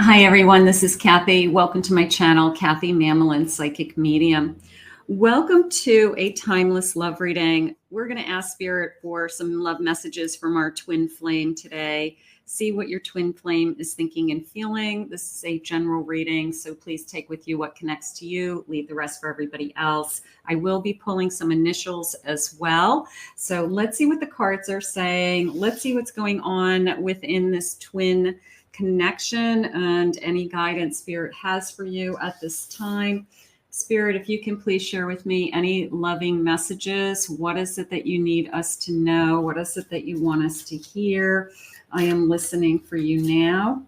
Hi, everyone. This is Kathy. Welcome to my channel, Kathy Mamelin, Psychic Medium. Welcome to a timeless love reading. We're going to ask Spirit for some love messages from our twin flame today. See what your twin flame is thinking and feeling. This is a general reading, so please take with you what connects to you. Leave the rest for everybody else. I will be pulling some initials as well. So let's see what the cards are saying. Let's see what's going on within this twin connection and any guidance Spirit has for you at this time. Spirit, if you can please share with me any loving messages. What is it that you need us to know? What is it that you want us to hear? I am listening for you now.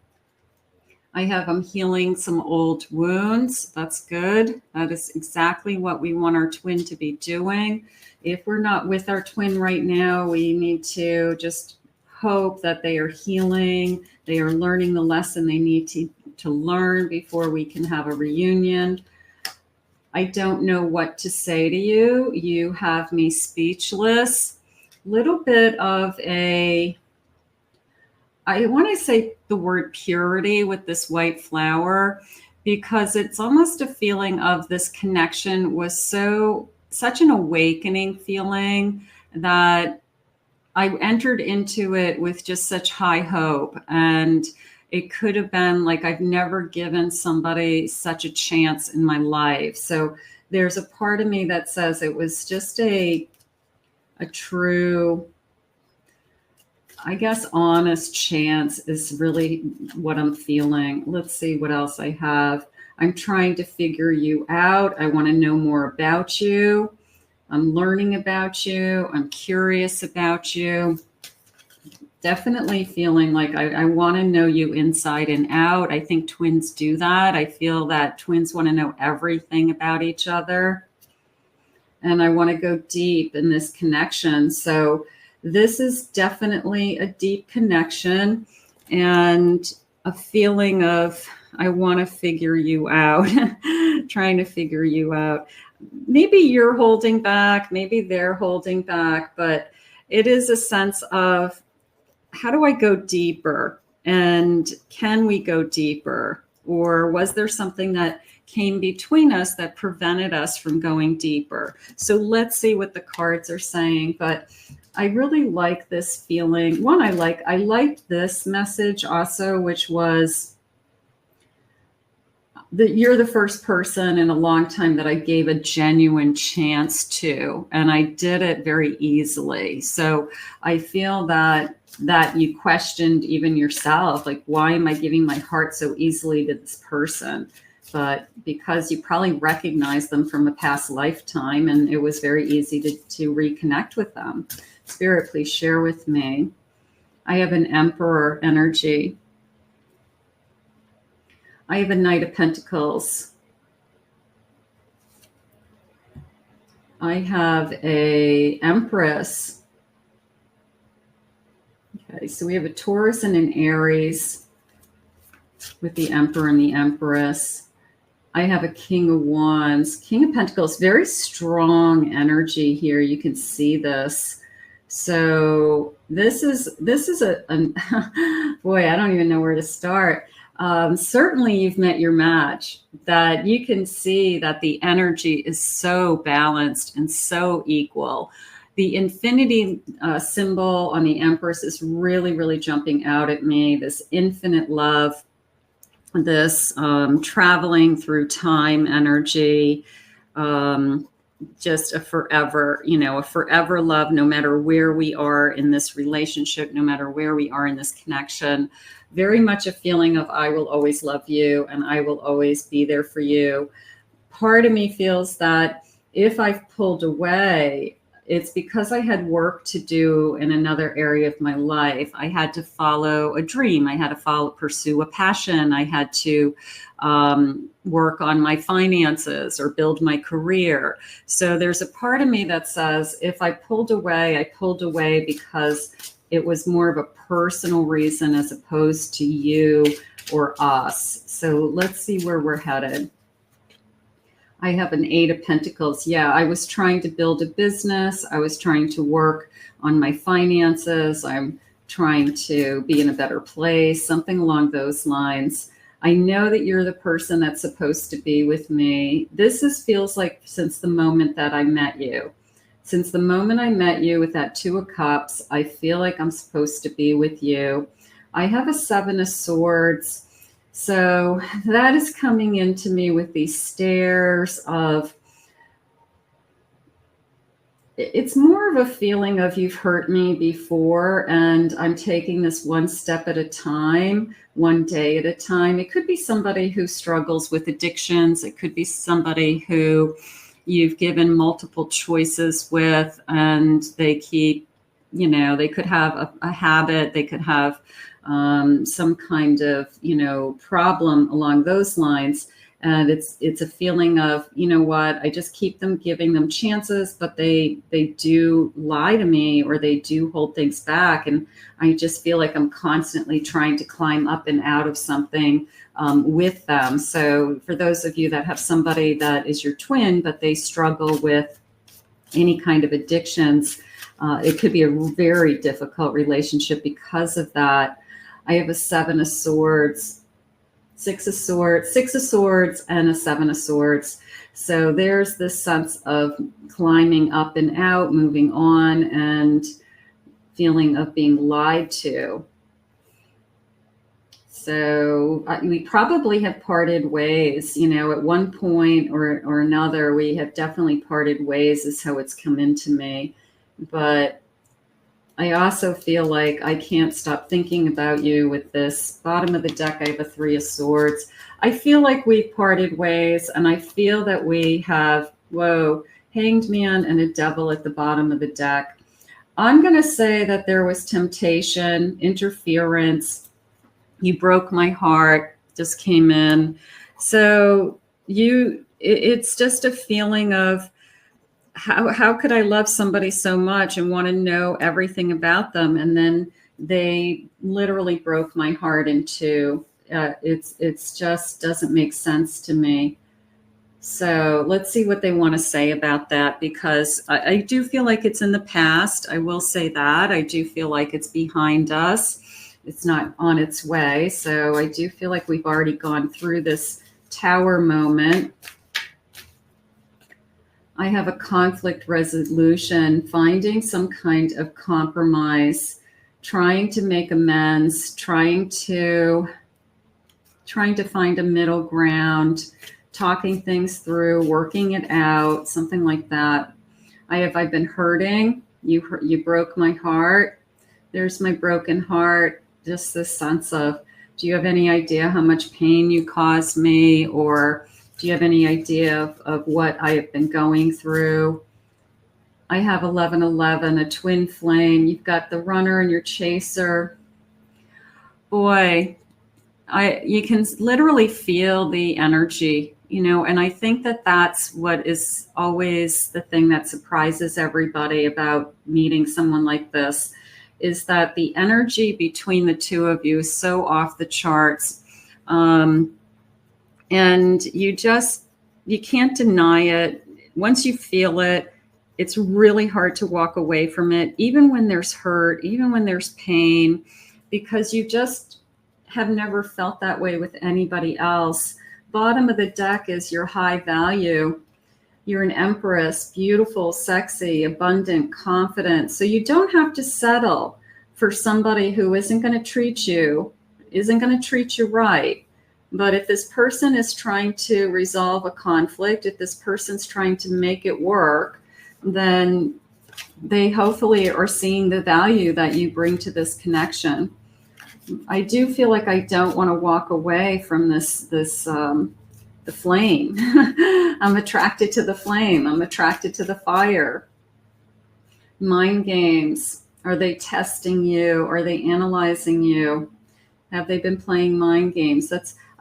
I'm healing some old wounds. That's good. That is exactly what we want our twin to be doing. If we're not with our twin right now, we need to just hope that they are healing. They are learning the lesson they need to learn before we can have a reunion. I don't know what to say to you. You have me speechless. Little bit of I want to say the word purity with this white flower, because it's almost a feeling of this connection was such an awakening feeling that I entered into it with just such high hope, and it could have been like I've never given somebody such a chance in my life. So there's a part of me that says it was just a true, I guess, honest chance is really what I'm feeling. Let's see what else I have. I'm trying to figure you out. I want to know more about you. I'm learning about you. I'm curious about you. Definitely feeling like I want to know you inside and out. I think twins do that. I feel that twins want to know everything about each other. And I want to go deep in this connection. So this is definitely a deep connection and a feeling of I want to figure you out, trying to figure you out. Maybe you're holding back, maybe they're holding back, but it is a sense of how do I go deeper? And can we go deeper? Or was there something that came between us that prevented us from going deeper? So let's see what the cards are saying. But I really like this feeling. One, I like this message also, which was that you're the first person in a long time that I gave a genuine chance to, and I did it very easily. So I feel that you questioned even yourself, like, why am I giving my heart so easily to this person? But because you probably recognized them from a past lifetime, and it was very easy to reconnect with them. Spirit, please share with me. I have an Emperor energy. I have a Knight of Pentacles. I have a Empress. Okay, so we have a Taurus and an Aries with the Emperor and the Empress. I have a King of Wands. King of Pentacles, very strong energy here. You can see this. So this is a boy, I don't even know where to start. Certainly you've met your match, that you can see that the energy is so balanced and so equal. The infinity symbol on the Empress is really, really jumping out at me. This infinite love, this traveling through time energy, just a forever love, no matter where we are in this relationship, no matter where we are in this connection. Very much a feeling of I will always love you and I will always be there for you. Part of me feels that if I've pulled away, it's because I had work to do in another area of my life. I had to follow a dream. I had to pursue a passion. I had to work on my finances or build my career. So there's a part of me that says, if I pulled away, I pulled away because it was more of a personal reason as opposed to you or us. So let's see where we're headed. I have an Eight of Pentacles. Yeah, I was trying to build a business. I was trying to work on my finances. I'm trying to be in a better place, something along those lines. I know that you're the person that's supposed to be with me. Feels like since the moment that I met you. Since the moment I met you with that Two of Cups, I feel like I'm supposed to be with you. I have a Seven of Swords. So that is coming into me with these stares of, it's more of a feeling of you've hurt me before and I'm taking this one step at a time, one day at a time. It could be somebody who struggles with addictions. It could be somebody who you've given multiple choices with and they keep, they could have a habit. They could have some kind of, problem along those lines. And it's a feeling of, you know what, I just keep giving them chances, but they do lie to me or they do hold things back. And I just feel like I'm constantly trying to climb up and out of something with them. So for those of you that have somebody that is your twin, but they struggle with any kind of addictions, it could be a very difficult relationship because of that. I have a Seven of Swords, Six of Swords, and a Seven of Swords. So there's this sense of climbing up and out, moving on, and feeling of being lied to. So we probably have parted ways, at one point or another. We have definitely parted ways is how it's come into me. But I also feel like I can't stop thinking about you with this bottom of the deck. I have a Three of Swords. I feel like we've parted ways, and I feel that we have, Hanged Man and a Devil at the bottom of the deck. I'm going to say that there was temptation, interference. You broke my heart, just came in. So it's just a feeling of, how could I love somebody so much and want to know everything about them? And then they literally broke my heart in two. It's just doesn't make sense to me. So let's see what they want to say about that, because I do feel like it's in the past. I will say that. I do feel like it's behind us. It's not on its way. So I do feel like we've already gone through this Tower moment. I have a conflict resolution, finding some kind of compromise, trying to make amends, trying to find a middle ground, talking things through, working it out, something like that. I've been hurting. You broke my heart. There's my broken heart. Just this sense of, do you have any idea how much pain you caused me? Or do you have any idea of what I have been going through? I have 1111, a twin flame. You've got the runner and your chaser. Boy, you can literally feel the energy, and I think that that's what is always the thing that surprises everybody about meeting someone like this, is that the energy between the two of you is so off the charts. And you can't deny it. Once you feel it, it's really hard to walk away from it, even when there's hurt, even when there's pain, because you just have never felt that way with anybody else. Bottom of the deck is your high value. You're an empress, beautiful, sexy, abundant, confident. So you don't have to settle for somebody who isn't going to treat you right. But if this person is trying to resolve a conflict, if this person's trying to make it work, then they hopefully are seeing the value that you bring to this connection. I do feel like I don't want to walk away from the flame. I'm attracted to the flame. I'm attracted to the fire. Mind games. Are they testing you? Are they analyzing you? Have they been playing mind games?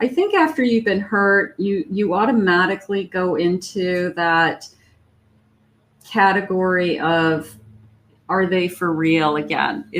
I think after you've been hurt, you automatically go into that category of, are they for real again?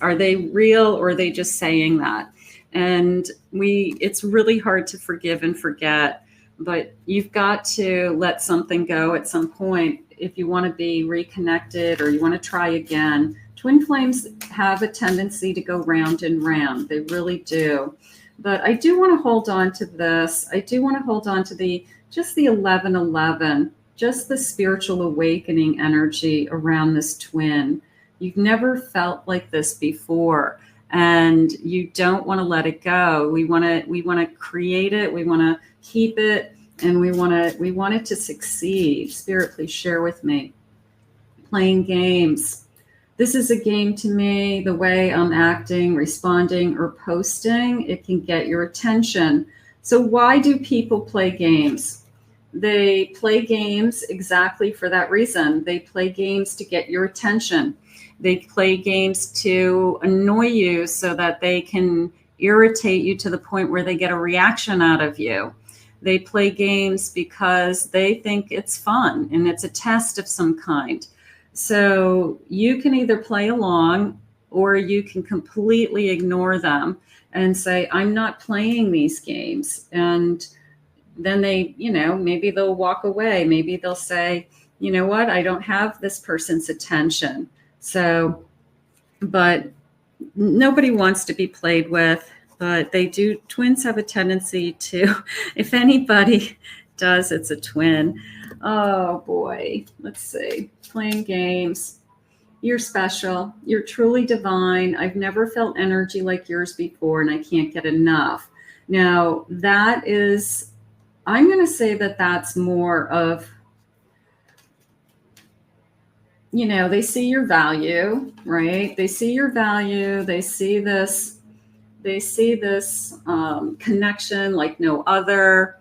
Are they real, or are they just saying that? And it's really hard to forgive and forget, but you've got to let something go at some point if you want to be reconnected or you want to try again. Twin flames have a tendency to go round and round. They really do. But I do want to hold on to this. I do want to hold on to just the 1111, just the spiritual awakening energy around this twin. You've never felt like this before, and you don't want to let it go. We want to create it. We want to keep it, and we want it to succeed. Spirit, please share with me. Playing games. This is a game to me. The way I'm acting, responding, or posting, it can get your attention. So why do people play games? They play games exactly for that reason. They play games to get your attention. They play games to annoy you so that they can irritate you to the point where they get a reaction out of you. They play games because they think it's fun and it's a test of some kind. So you can either play along or you can completely ignore them and say, I'm not playing these games. And then they, maybe they'll walk away. Maybe they'll say, you know what, I don't have this person's attention. So, but nobody wants to be played with, but they do. Twins have a tendency to, if anybody does, it's a twin. Oh boy, let's see. Playing games. You're special. You're truly divine. I've never felt energy like yours before, and I can't get enough. Now, that is, I'm going to say that that's more of, they see your value, right? They see your value. They see this connection like no other.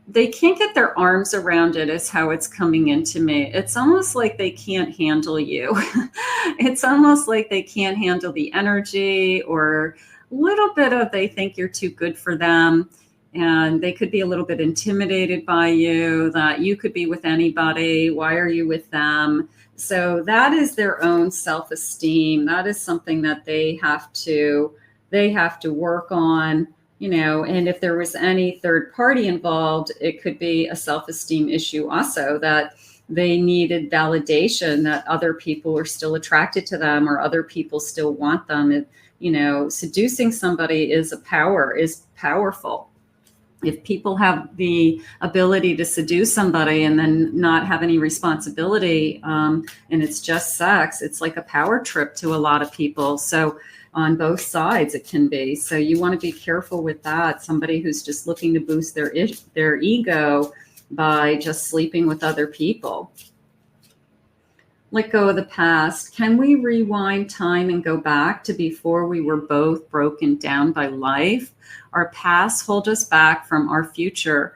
They can't get their arms around it is how it's coming into me. It's almost like they can't handle you. It's almost like they can't handle the energy, or a little bit of they think you're too good for them. And they could be a little bit intimidated by you, that you could be with anybody. Why are you with them? So that is their own self-esteem. That is something that they have to work on. And if there was any third party involved, it could be a self-esteem issue also, that they needed validation that other people are still attracted to them or other people still want them. Seducing somebody is powerful. If people have the ability to seduce somebody and then not have any responsibility, and it's just sex, it's like a power trip to a lot of people. So on both sides it can be. So you want to be careful with that. Somebody who's just looking to boost their ego by just sleeping with other people. Let go of the past. Can we rewind time and go back to before we were both broken down by life? Our past hold us back from our future.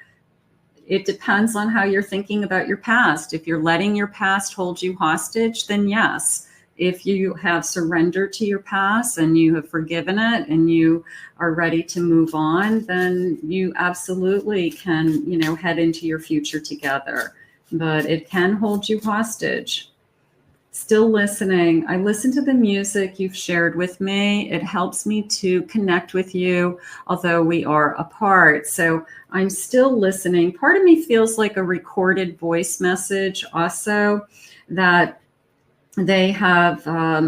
It depends on how you're thinking about your past. If you're letting your past hold you hostage, then yes. If you have surrendered to your past and you have forgiven it and you are ready to move on, then you absolutely can, head into your future together. But it can hold you hostage. Still listening. I listen to the music you've shared with me. It helps me to connect with you, although we are apart. So I'm still listening. Part of me feels like a recorded voice message also, that they have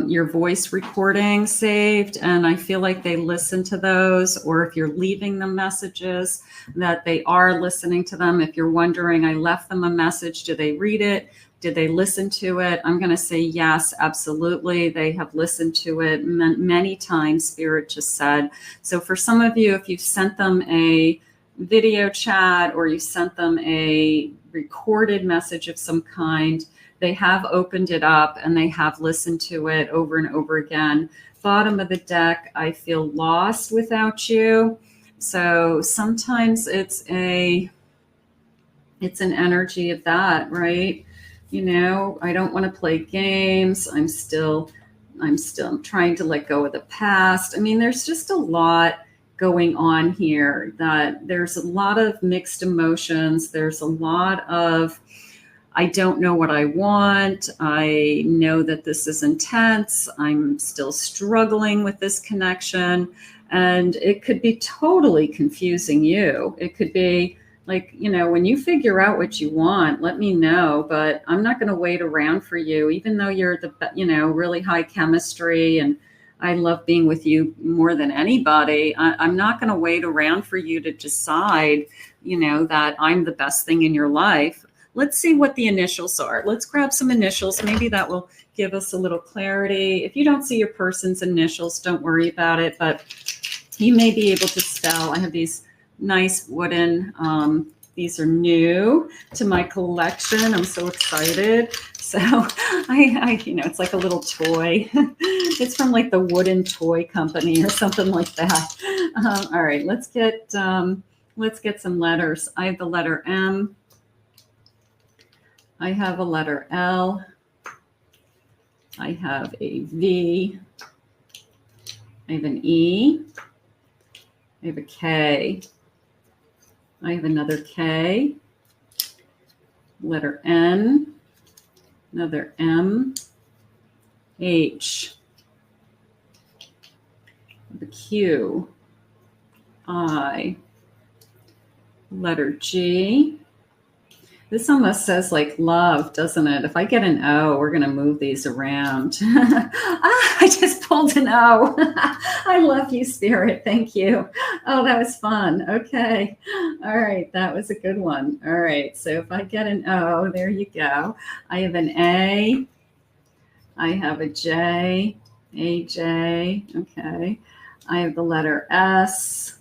your voice recording saved, and I feel like they listen to those. Or if you're leaving them messages, that they are listening to them. If you're wondering, I left them a message. Do they read it? Did they listen to it? I'm going to say yes, absolutely. They have listened to it many times, Spirit just said. So for some of you, if you've sent them a video chat or you sent them a recorded message of some kind, they have opened it up and they have listened to it over and over again. Bottom of the deck, I feel lost without you. So sometimes it's an energy of that, right? I don't want to play games. I'm still trying to let go of the past. I mean, there's just a lot going on here, that there's a lot of mixed emotions. There's a lot of, I don't know what I want. I know that this is intense. I'm still struggling with this connection. And it could be totally confusing you. It could be like, when you figure out what you want, let me know. But I'm not going to wait around for you, even though you're really high chemistry and I love being with you more than anybody. I'm not going to wait around for you to decide, that I'm the best thing in your life. Let's see what the initials are. Let's grab some initials. Maybe that will give us a little clarity. If you don't see your person's initials, don't worry about it, but you may be able to spell. I have these nice wooden, these are new to my collection. I'm so excited. So it's like a little toy. It's from like the Wooden Toy Company or something like that. All right, let's get some letters. I have the letter M. I have a letter L. I have a V. I have an E. I have a K. I have another K. Letter N. Another M. H. The Q. I. Letter G. This almost says like love, doesn't it? If I get an O, we're going to move these around. I just pulled an O. I love you, Spirit. Thank you. Oh, that was fun. Okay. All right. That was a good one. All right. So if I get an O, there you go. I have an A. I have a J. AJ. Okay. I have the letter S.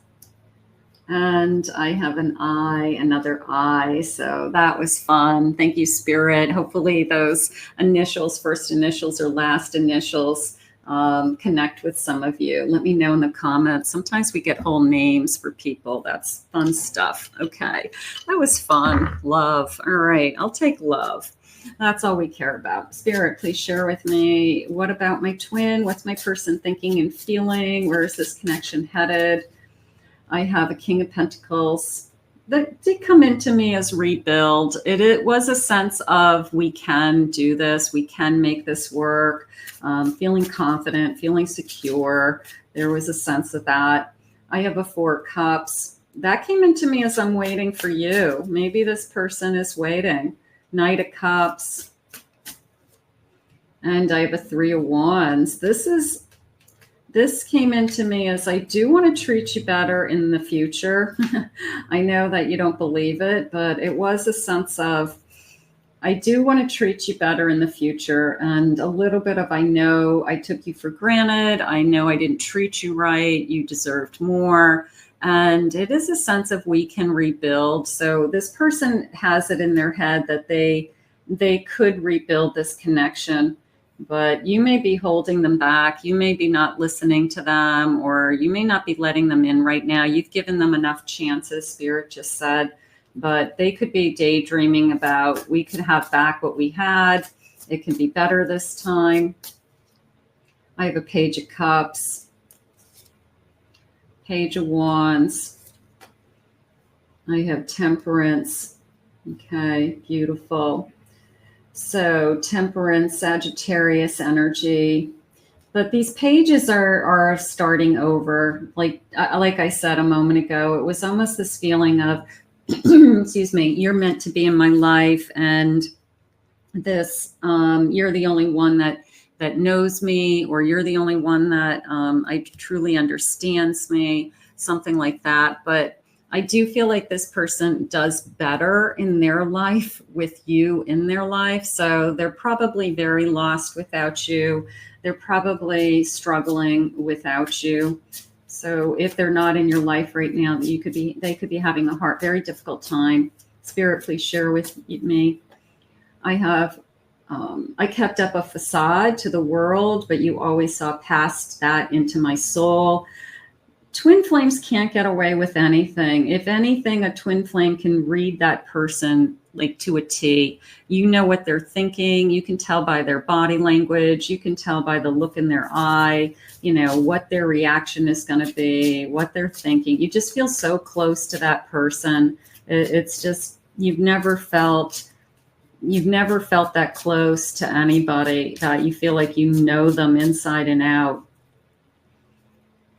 And I have an I, another I. So that was fun. Thank you, Spirit. Hopefully those initials, first initials or last initials, connect with some of you. Let me know in the comments. Sometimes we get whole names for people. That's fun stuff. Okay. That was fun. Love. All right. I'll take love. That's all we care about. Spirit, please share with me. What about my twin? What's my person thinking and feeling? Where is this connection headed? I have a King of Pentacles that did come into me as rebuild. It was a sense of we can do this. We can make this work. Feeling confident, feeling secure. There was a sense of that. I have a Four of Cups. That came into me as I'm waiting for you. Maybe this person is waiting. Knight of Cups. And I have a Three of Wands. This came into me as I do want to treat you better in the future. I know that you don't believe it, but it was a sense of I do want to treat you better in the future. And a little bit of I know I took you for granted. I know I didn't treat you right. You deserved more. And it is a sense of we can rebuild. So this person has it in their head that they could rebuild this connection. But you may be holding them back. You may be not listening to them, or you may not be letting them in right now. You've given them enough chances, Spirit just said, but they could be daydreaming about, we could have back what we had. It can be better this time. I have a Page of Cups, Page of Wands. I have Temperance. Okay, beautiful. So Temperance, Sagittarius energy, but these pages are starting over. Like I said a moment ago, it was almost this feeling of, excuse me, you're meant to be in my life, and this you're the only one that knows me, or you're the only one that I truly understands me, something like that. But I do feel like this person does better in their life with you in their life. So they're probably very lost without you. They're probably struggling without you. So if they're not in your life right now, they could be having a very difficult time. Spirit, please share with me. I have, I kept up a facade to the world, but you always saw past that into my soul. Twin flames can't get away with anything. If anything, a twin flame can read that person like to a T. You know what they're thinking. You can tell by their body language. You can tell by the look in their eye, what their reaction is going to be, what they're thinking. You just feel so close to that person. It's just, you've never felt that close to anybody that you feel like you know them inside and out.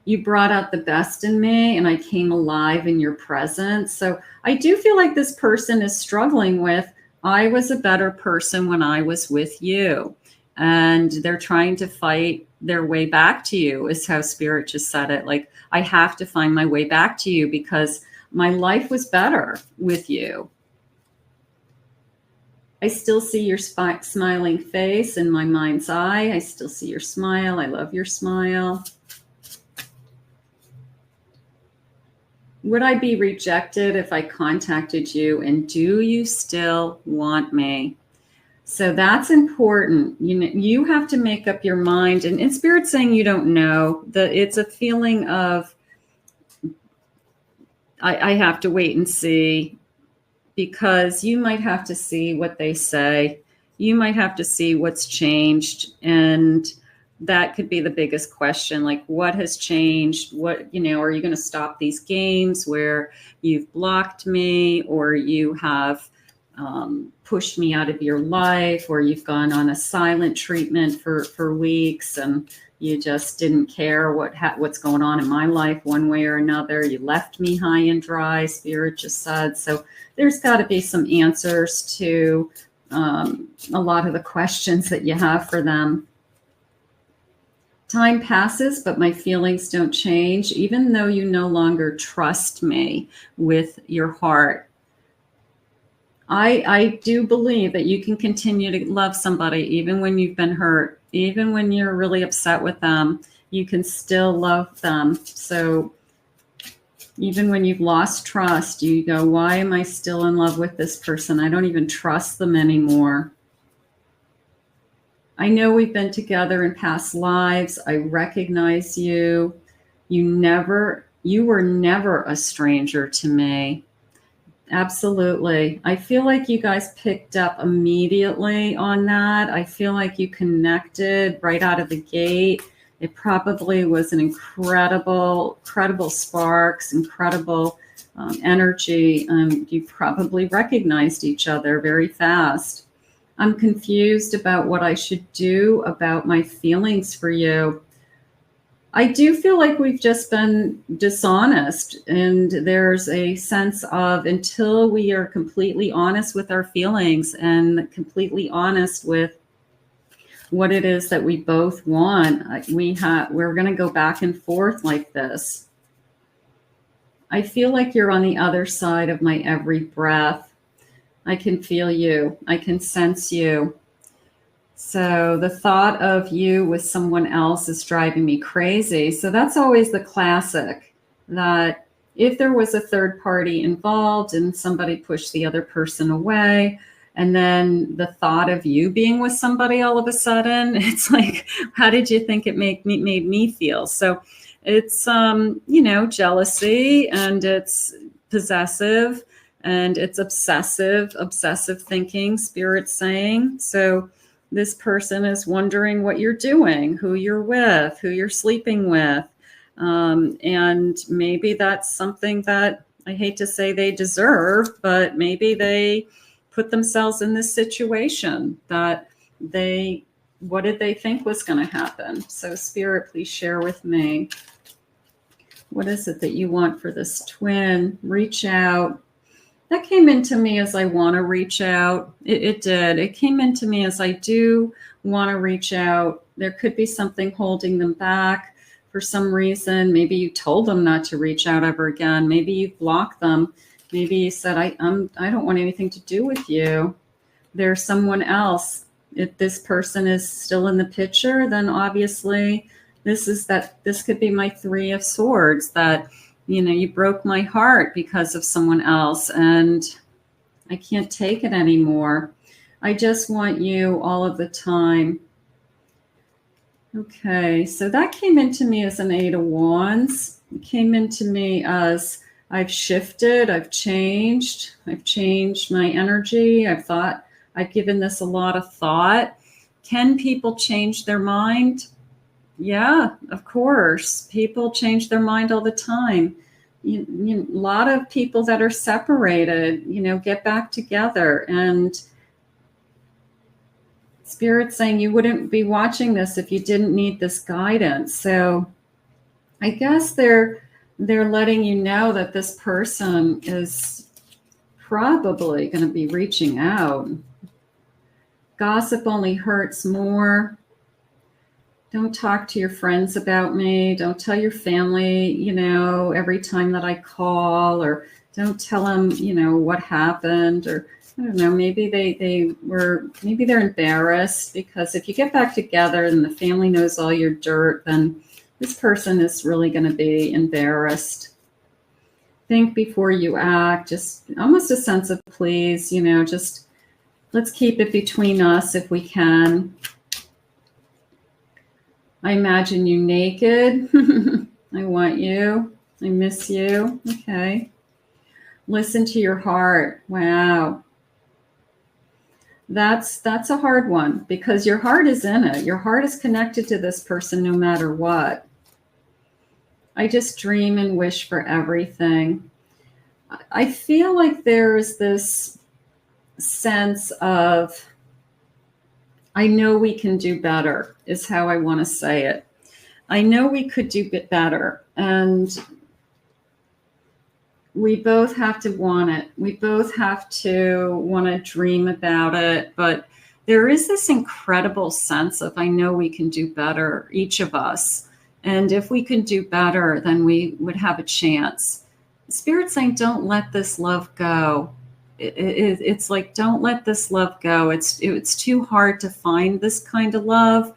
You brought out the best in me, and I came alive in your presence. So I do feel like this person is struggling with, I was a better person when I was with you. and they're trying to fight their way back to you, is how Spirit just said it. Like, I have to find my way back to you because my life was better with you. I still see your smiling face in my mind's eye. I still see your smile. I love your smile. Would I be rejected if I contacted you? And do you still want me? So that's important. You have to make up your mind. And Spirit's saying you don't know. It's a feeling of, I have to wait and see, because you might have to see what they say. You might have to see what's changed. And that could be the biggest question. Like, what has changed? What, are you going to stop these games where you've blocked me, or you have pushed me out of your life, or you've gone on a silent treatment for weeks and you just didn't care what's going on in my life one way or another. You left me high and dry, Spirit just said. So there's got to be some answers to a lot of the questions that you have for them. Time passes, but my feelings don't change, even though you no longer trust me with your heart. I do believe that you can continue to love somebody even when you've been hurt, even when you're really upset with them, you can still love them. So even when you've lost trust, you go, why am I still in love with this person? I don't even trust them anymore. I know we've been together in past lives. I recognize you. You were never a stranger to me. Absolutely. I feel like you guys picked up immediately on that. I feel like you connected right out of the gate. It probably was an incredible sparks, incredible energy. You probably recognized each other very fast. I'm confused about what I should do about my feelings for you. I do feel like we've just been dishonest, and there's a sense of, until we are completely honest with our feelings and completely honest with what it is that we both want, we're going to go back and forth like this. I feel like you're on the other side of my every breath. I can feel you. I can sense you. So the thought of you with someone else is driving me crazy. So that's always the classic, that if there was a third party involved and somebody pushed the other person away, and then the thought of you being with somebody all of a sudden, it's like, how did you think it made me feel? So it's, jealousy, and it's possessive, and it's obsessive thinking, Spirit's saying. So this person is wondering what you're doing, who you're with, who you're sleeping with. And maybe that's something that, I hate to say they deserve, but maybe they put themselves in this situation that what did they think was going to happen? So Spirit, please share with me. What is it that you want for this twin? Reach out. That came into me as I want to reach out. It did. It came into me as I do want to reach out. There could be something holding them back for some reason. Maybe you told them not to reach out ever again. Maybe you blocked them. Maybe you said, I don't want anything to do with you. There's someone else. If this person is still in the picture, then obviously this could be my Three of Swords, that you broke my heart because of someone else, and I can't take it anymore. I just want you all of the time. Okay, so that came into me as an Eight of Wands. It came into me as I've shifted, I've changed my energy. I've given this a lot of thought. Can people change their mind? Yeah, of course. People change their mind all the time. A lot of people that are separated, get back together. And Spirit's saying you wouldn't be watching this if you didn't need this guidance. So I guess they're letting you know that this person is probably going to be reaching out. Gossip only hurts more. Don't talk to your friends about me. Don't tell your family, every time that I call, or don't tell them, what happened, or I don't know, maybe maybe they're embarrassed, because if you get back together and the family knows all your dirt, then this person is really going to be embarrassed. Think before you act, just almost a sense of please, just let's keep it between us if we can. I imagine you naked. I want you. I miss you. Okay. Listen to your heart. Wow. That's a hard one, because your heart is in it. Your heart is connected to this person no matter what. I just dream and wish for everything. I feel like there's this sense of, I know we can do better, is how I want to say it. I know we could do better, and we both have to want it. We both have to want to dream about it, but there is this incredible sense of, I know we can do better, each of us. And if we can do better, then we would have a chance. Spirit's saying, don't let this love go. It's like, don't let this love go. It's too hard to find this kind of love.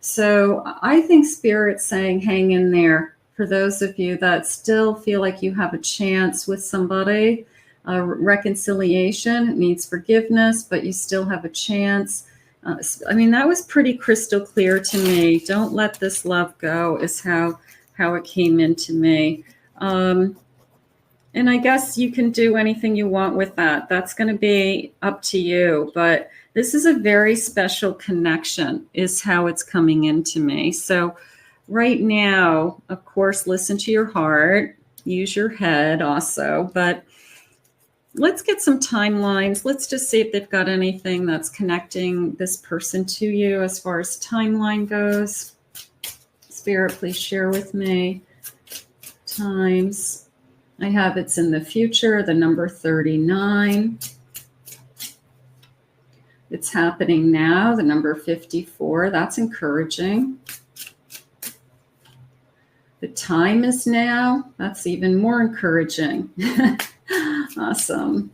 So I think Spirit's saying, hang in there. For those of you that still feel like you have a chance with somebody, reconciliation needs forgiveness, but you still have a chance. That was pretty crystal clear to me. Don't let this love go is how it came into me. And I guess you can do anything you want with that. That's going to be up to you. But this is a very special connection, is how it's coming into me. So right now, of course, listen to your heart. Use your head also. But let's get some timelines. Let's just see if they've got anything that's connecting this person to you as far as timeline goes. Spirit, please share with me times. I have it's in the future, the number 39. It's happening now, the number 54. That's encouraging. The time is now. That's even more encouraging. Awesome.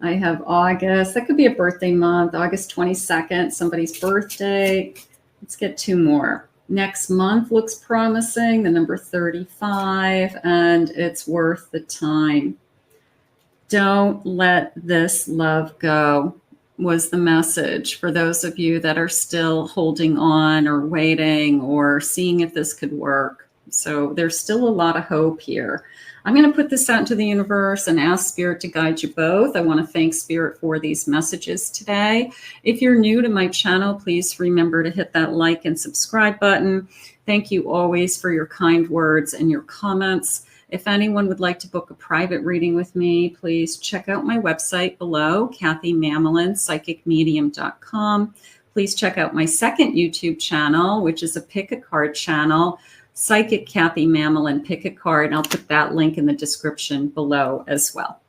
I have August. That could be a birthday month, August 22nd, somebody's birthday. Let's get two more. Next month looks promising, the number 35, and it's worth the time. Don't let this love go, was the message for those of you that are still holding on or waiting or seeing if this could work. So there's still a lot of hope here. I'm going to put this out into the universe and ask Spirit to guide you both. I want to thank Spirit for these messages today. If you're new to my channel, please remember to hit that like and subscribe button. Thank you always for your kind words and your comments. If anyone would like to book a private reading with me, please check out my website below, Kathy Mamelin, psychicmedium.com. Please check out my second YouTube channel, which is a pick a card channel, Psychic Kathy Mamelin, pick a card, and I'll put that link in the description below as well.